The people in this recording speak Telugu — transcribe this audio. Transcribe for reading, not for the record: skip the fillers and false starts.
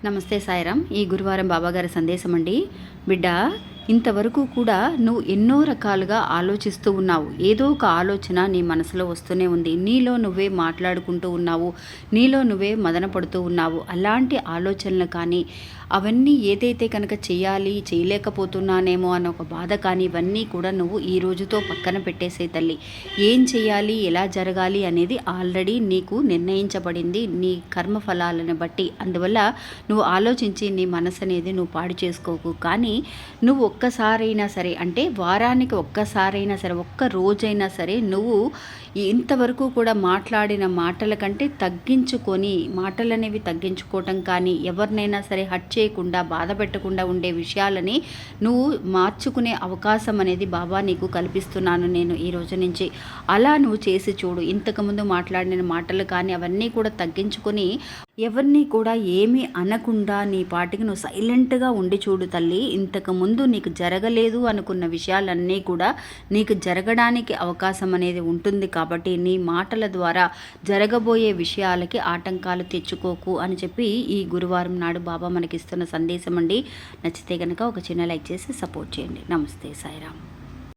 నమస్తే సాయిరామ్. ఈ గురువారం బాబాగారి సందేశం అండి. బిడ్డ, ఇంతవరకు కూడా నువ్వు ఎన్నో రకాలుగా ఆలోచిస్తూ ఉన్నావు. ఏదో ఒక ఆలోచన నీ మనసులో వస్తూనే ఉంది. నీలో నువ్వే మాట్లాడుకుంటూ ఉన్నావు, నీలో నువ్వే మదన పడుతూ ఉన్నావు. అలాంటి ఆలోచనలు కానీ, అవన్నీ ఏదైతే కనుక చేయాలి చేయలేకపోతున్నానేమో అన్న ఒక బాధ కానీ, ఇవన్నీ కూడా నువ్వు ఈ రోజుతో పక్కన పెట్టేసే తల్లి. ఏం చేయాలి, ఎలా జరగాలి అనేది ఆల్రెడీ నీకు నిర్ణయించబడింది నీ కర్మఫలాలను బట్టి. అందువల్ల నువ్వు ఆలోచించి నీ మనసు అనేది నువ్వు పాడు చేసుకోకు. కానీ నువ్వు ఒక్కసారైనా సరే, అంటే వారానికి ఒక్కసారైనా సరే, ఒక్క రోజైనా సరే, నువ్వు ఇంతవరకు కూడా మాట్లాడిన మాటల కంటే తగ్గించుకొని, మాటలు అనేవి తగ్గించుకోవటం కానీ, ఎవరినైనా సరే హట్ చేయకుండా, బాధ పెట్టకుండా ఉండే విషయాలని నువ్వు మార్చుకునే అవకాశం అనేది బాబా నీకు కల్పిస్తున్నాను నేను ఈ రోజు నుంచి. అలా నువ్వు చేసి చూడు. ఇంతకుముందు మాట్లాడిన మాటలు కానీ అవన్నీ కూడా తగ్గించుకొని, ఎవరిని కూడా ఏమీ అనకుండా నీ పాటికి నువ్వు సైలెంట్గా ఉండి చూడు తల్లి. ఇంతకుముందు నీకు జరగలేదు అనుకున్న విషయాలన్నీ కూడా నీకు జరగడానికి అవకాశం అనేది ఉంటుంది. కాబట్టి నీ మాటల ద్వారా జరగబోయే విషయాలకి ఆటంకాలు తెచ్చుకోకు అని చెప్పి ఈ గురువారం నాడు బాబా మనకిస్తున్న సందేశం అండి. నచ్చితే కనుక ఒక చిన్న లైక్ చేసి సపోర్ట్ చేయండి. నమస్తే సాయిరామ్.